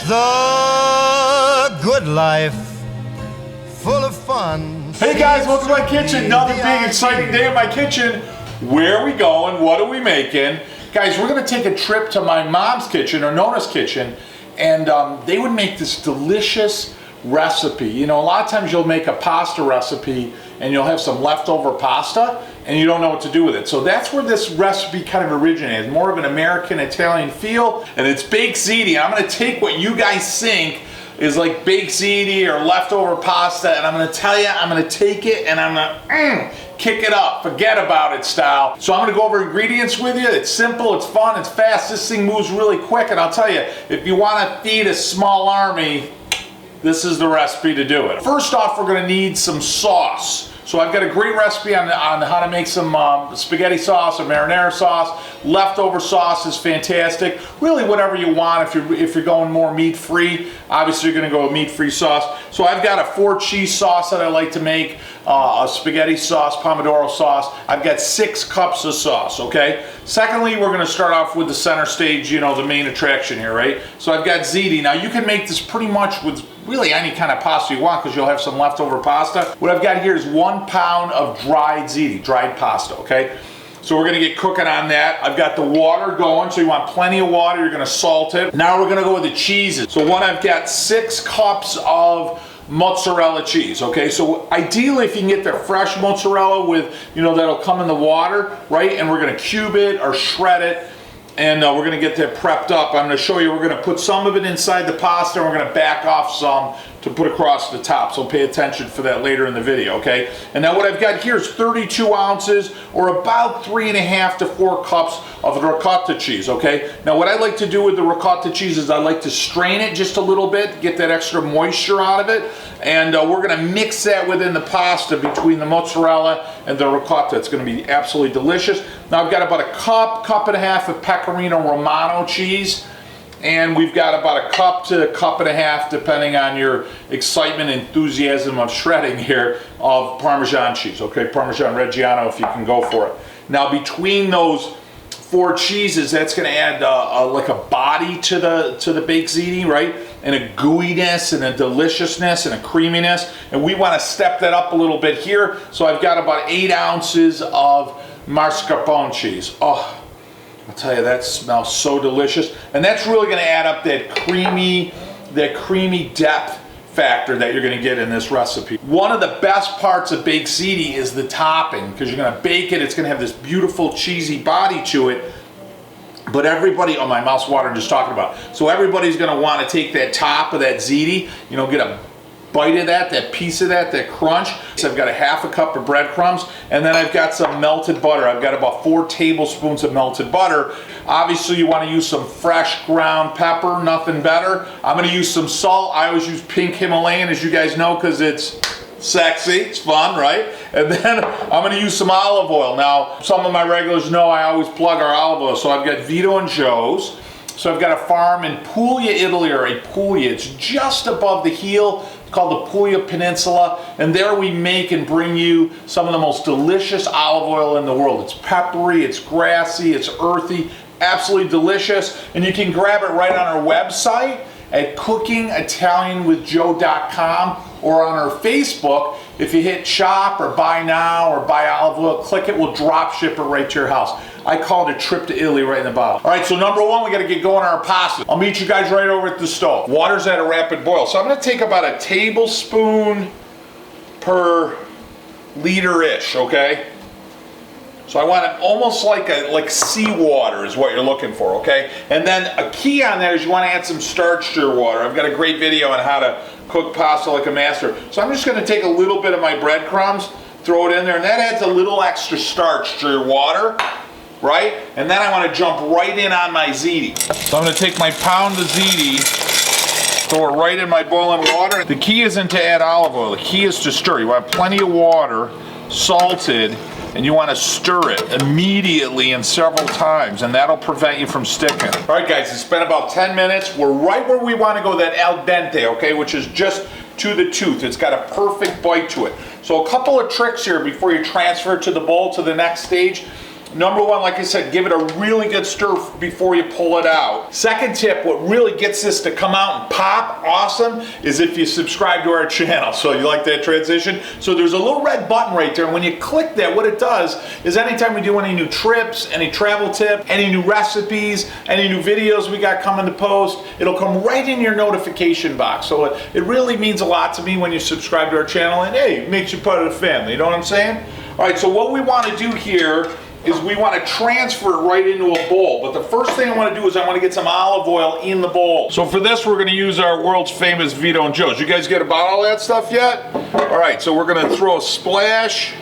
The good life, full of fun. Hey guys, welcome to my kitchen. Another big exciting day in my kitchen. Where are we going? What are we making? Guys, we're gonna take a trip to my mom's kitchen, or Nona's kitchen, and they would make this delicious recipe. You know, a lot of times you'll make a pasta recipe and you'll have some leftover pasta and you don't know what to do with it. So that's where this recipe kind of originated. More of an American Italian feel, and it's baked ziti. I'm gonna take what you guys think is like baked ziti or leftover pasta, and I'm gonna tell you, I'm gonna take it and I'm gonna kick it up, forget about it style. So I'm gonna go over ingredients with you. It's simple, it's fun, it's fast. This thing moves really quick, and I'll tell you, if you wanna feed a small army, this is the recipe to do it. First off, we're gonna need some sauce. So I've got a great recipe on how to make some spaghetti sauce or marinara sauce. Leftover sauce is fantastic. Really whatever you want. If you're going more meat-free, obviously you're gonna go with meat-free sauce. So I've got a 4-cheese sauce that I like to make, a spaghetti sauce, pomodoro sauce. I've got 6 cups of sauce, okay? Secondly, we're gonna start off with the center stage, you know, the main attraction here, right? So I've got ziti. Now you can make this pretty much with really any kind of pasta you want because you'll have some leftover pasta. What I've got here is 1 pound of dried ziti, dried pasta, okay? So we're gonna get cooking on that. I've got the water going, so you want plenty of water, you're gonna salt it. Now we're gonna go with the cheeses. So I've got 6 cups of mozzarella cheese, okay? So ideally if you can get the fresh mozzarella with, you know, that'll come in the water, right? And we're gonna cube it or shred it, and we're gonna get that prepped up. I'm gonna show you, we're gonna put some of it inside the pasta, and we're gonna back off some to put across the top, so pay attention for that later in the video, okay? And now what I've got here is 32 ounces, or about 3.5 to 4 cups of ricotta cheese, okay? Now what I like to do with the ricotta cheese is I like to strain it just a little bit, get that extra moisture out of it, and we're gonna mix that within the pasta between the mozzarella and the ricotta. It's gonna be absolutely delicious. Now I've got about a cup and a half of Pecorino Romano cheese, and we've got about a cup to a cup and a half, depending on your excitement and enthusiasm of shredding here, of Parmesan cheese, okay? Parmesan Reggiano, if you can go for it. Now between those 4 cheeses, that's gonna add like a body to the baked ziti, right? And a gooiness and a deliciousness and a creaminess. And we wanna step that up a little bit here. So I've got about 8 ounces of mascarpone cheese. Oh, I'll tell you, that smells so delicious. And that's really gonna add up that creamy depth factor that you're gonna get in this recipe. One of the best parts of baked ziti is the topping, because you're gonna bake it, it's gonna have this beautiful cheesy body to it. But everybody, oh, my mouth's watering just talking about it. So everybody's gonna wanna take that top of that ziti, you know, get a bite of that piece of that crunch. So I've got a 1/2 cup of breadcrumbs, and then I've got some melted butter. I've got about 4 tablespoons of melted butter. Obviously you want to use some fresh ground pepper, nothing better. I'm going to use some salt. I always use pink Himalayan, as you guys know, because it's sexy, it's fun, right? And then I'm going to use some olive oil. Now, some of my regulars know I always plug our olive oil, so I've got Vito and Joe's. So I've got a farm in Puglia, Italy, or a Puglia. It's just above the heel, called the Puglia Peninsula, and there we make and bring you some of the most delicious olive oil in the world. It's peppery, it's grassy, it's earthy, absolutely delicious, and you can grab it right on our website at cookingitalianwithjoe.com, or on our Facebook. If you hit shop or buy now or buy olive oil, click it, we'll drop ship it right to your house. I call it a trip to Italy right in the bottle. All right, so number 1, we gotta get going on our pasta. I'll meet you guys right over at the stove. Water's at a rapid boil, so I'm gonna take about a tablespoon per liter-ish, okay? So I want it almost like seawater is what you're looking for, okay? And then a key on there is you want to add some starch to your water. I've got a great video on how to cook pasta like a master. So I'm just going to take a little bit of my breadcrumbs, throw it in there, and that adds a little extra starch to your water, right? And then I want to jump right in on my ziti. So I'm going to take my pound of ziti, throw it right in my boiling water. The key isn't to add olive oil. The key is to stir. You want plenty of water, salted, and you want to stir it immediately and several times, and that'll prevent you from sticking. All right, guys, it's been about 10 minutes. We're right where we want to go, that al dente, okay, which is just to the tooth. It's got a perfect bite to it. So a couple of tricks here before you transfer it to the bowl to the next stage. Number one, like I said, give it a really good stir before you pull it out. Second tip, what really gets this to come out and pop awesome is if you subscribe to our channel. So you like that transition? So there's a little red button right there, and when you click that, what it does is anytime we do any new trips, any travel tip, any new recipes, any new videos we got coming to post, it'll come right in your notification box. So it really means a lot to me when you subscribe to our channel, and hey, it makes you part of the family, you know what I'm saying? All right, so what we want to do here is we want to transfer it right into a bowl. But the first thing I want to do is I want to get some olive oil in the bowl. So for this, we're going to use our world's famous Vito and Joe's. You guys get about all that stuff yet? All right, so we're going to throw a splash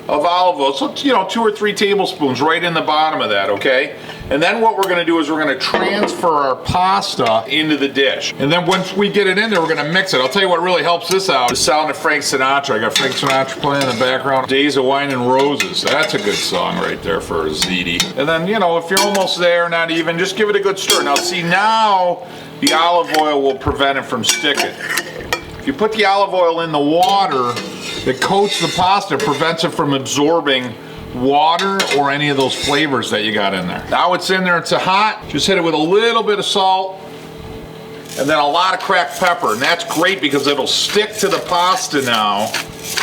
of olive oil. So, 2 or 3 tablespoons right in the bottom of that, okay? And then what we're going to do is we're going to transfer our pasta into the dish. And then once we get it in there, we're going to mix it. I'll tell you what really helps this out. The sound of Frank Sinatra. I got Frank Sinatra playing in the background. Days of Wine and Roses. That's a good song right there for Ziti. And then, if you're almost there, not even, just give it a good stir. Now see, now the olive oil will prevent it from sticking. If you put the olive oil in the water that coats the pasta, prevents it from absorbing water or any of those flavors that you got in there. Now it's in there, it's hot, just hit it with a little bit of salt and then a lot of cracked pepper, and that's great because it'll stick to the pasta now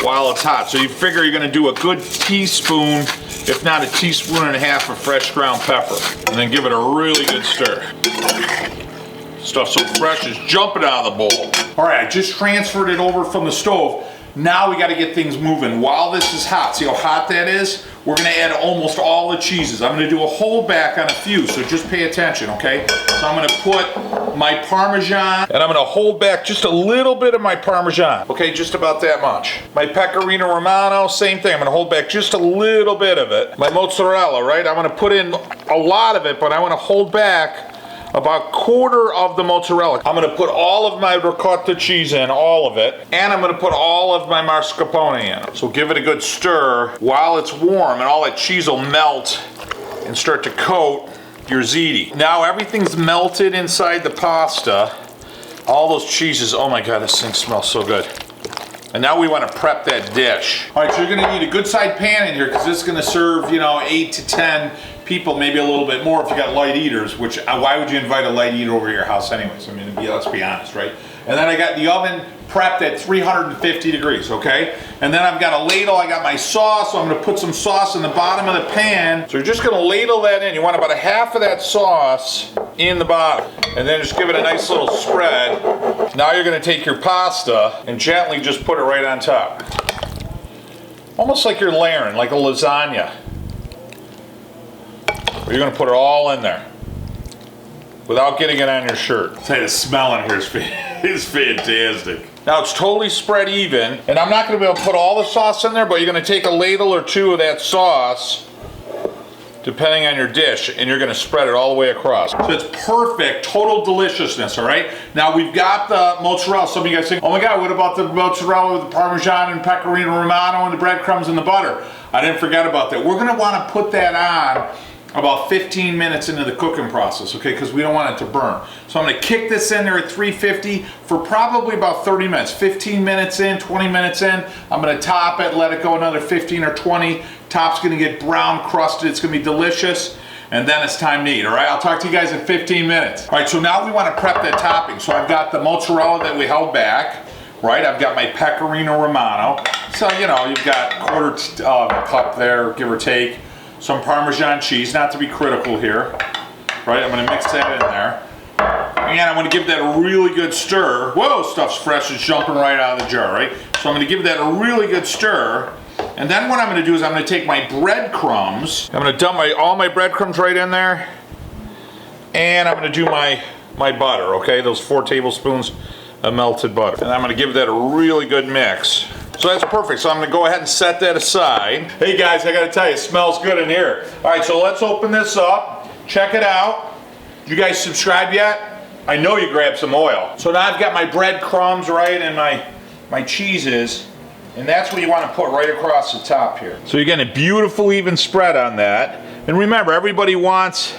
while it's hot. So you figure you're going to do a good teaspoon, if not a teaspoon and a half of fresh ground pepper, and then give it a really good stir. Stuff so fresh is jumping out of the bowl. All right, I just transferred it over from the stove. Now we got to get things moving while this is hot. See how hot that is? We're going to add almost all the cheeses. I'm going to do a holdback on a few, so just pay attention, okay? So I'm going to put my Parmesan, and I'm going to hold back just a little bit of my Parmesan, okay? Just about that much. My Pecorino Romano, same thing. I'm going to hold back just a little bit of it. My mozzarella, right? I'm going to put in a lot of it, but I want to hold back about quarter of the mozzarella. I'm going to put all of my ricotta cheese in, all of it, and I'm going to put all of my mascarpone in. So give it a good stir while it's warm, and all that cheese will melt and start to coat your ziti. Now everything's melted inside the pasta. All those cheeses, oh my God, this thing smells so good. And now we want to prep that dish. All right, so you're going to need a good side pan in here because this is going to serve, 8 to 10 people, maybe a little bit more if you got light eaters, which why would you invite a light eater over your house anyways? I mean, let's be honest, right? And then I got the oven prepped at 350 degrees, okay? And then I've got a ladle, I got my sauce, so I'm gonna put some sauce in the bottom of the pan. So you're just gonna ladle that in. You want about a half of that sauce in the bottom. And then just give it a nice little spread. Now you're gonna take your pasta and gently just put it right on top. Almost like you're layering, like a lasagna. You're going to put it all in there without getting it on your shirt. I'll tell you, the smell in here is fantastic. Now it's totally spread even, and I'm not going to be able to put all the sauce in there, but you're going to take a ladle or two of that sauce, depending on your dish, and you're going to spread it all the way across. So it's perfect, total deliciousness, all right? Now we've got the mozzarella. Some of you guys think, oh my God, what about the mozzarella with the Parmesan and Pecorino Romano and the breadcrumbs and the butter? I didn't forget about that. We're going to want to put that on about 15 minutes into the cooking process, okay, because we don't want it to burn. So I'm going to kick this in there at 350 for probably about 30 minutes. 15 minutes in, 20 minutes in, I'm going to top it, let it go another 15 or 20. Top's going to get brown crusted. It's going to be delicious. And then it's time to eat, all right? I'll talk to you guys in 15 minutes. All right, so now we want to prep that topping. So I've got the mozzarella that we held back, right? I've got my Pecorino Romano. So, you've got quarter cup there, give or take. Some Parmesan cheese, not to be critical here, right? I'm going to mix that in there. And I'm going to give that a really good stir. Whoa, stuff's fresh, it's jumping right out of the jar, right? So I'm going to give that a really good stir. And then what I'm going to do is I'm going to take my breadcrumbs. I'm going to dump all my breadcrumbs right in there. And I'm going to do my butter, okay? Those 4 tablespoons of melted butter. And I'm going to give that a really good mix. So that's perfect. So I'm going to go ahead and set that aside. Hey guys, I got to tell you, it smells good in here. All right, so let's open this up. Check it out. You guys subscribe yet? I know you grabbed some oil. So now I've got my breadcrumbs, right, and my cheeses. And that's what you want to put right across the top here. So you're getting a beautiful even spread on that. And remember, everybody wants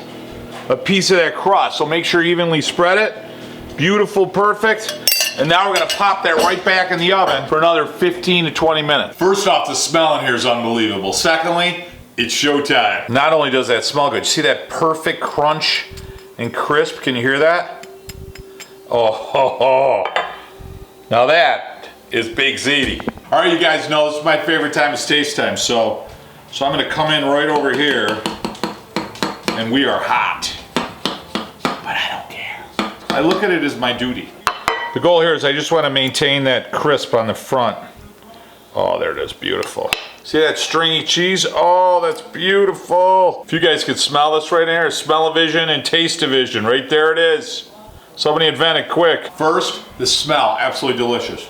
a piece of that crust. So make sure you evenly spread it. Beautiful, perfect. And now we're going to pop that right back in the oven for another 15 to 20 minutes. First off, the smell in here is unbelievable. Secondly, It's showtime. Not only does that smell good, you see that perfect crunch and crisp? Can you hear that? Oh, ho, ho. Now that is Big Ziti. All right, you guys know this is my favorite time. It's taste time. So I'm gonna come in right over here, and we are hot. But I don't care. I look at it as my duty. The goal here is I just want to maintain that crisp on the front. Oh, there it is, beautiful. See that stringy cheese? Oh, that's beautiful. If you guys could smell this right in here, smell-o-vision and taste-o-vision, right there it is. Somebody invent it quick. First, the smell, absolutely delicious.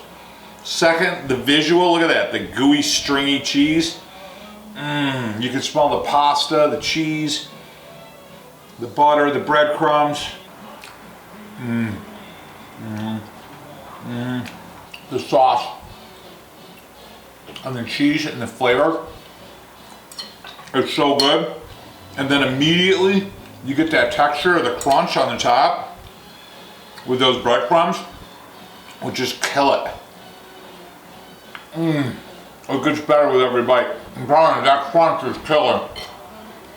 Second, the visual, look at that, the gooey, stringy cheese. You can smell the pasta, the cheese, the butter, the breadcrumbs. The sauce and the cheese and the flavor. It's so good. And then immediately you get that texture of the crunch on the top with those breadcrumbs, which just kill it. It gets better with every bite. I'm telling you, that crunch is killer.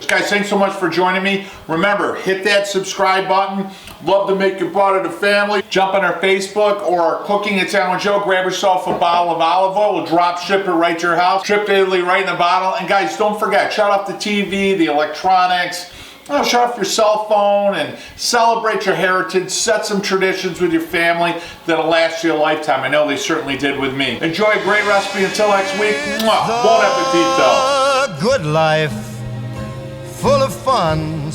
Guys, thanks so much for joining me. Remember, hit that subscribe button. Love to make you part of the family. Jump on our Facebook or our Cooking at San Joe. Grab yourself a bottle of olive oil. We'll drop ship it right to your house. Trip to Italy right in the bottle. And guys, don't forget, shut off the TV, the electronics. Shut off your cell phone and celebrate your heritage. Set some traditions with your family that'll last you a lifetime. I know they certainly did with me. Enjoy a great recipe until next week. Mwah. Bon appetito. The good life, full of fun.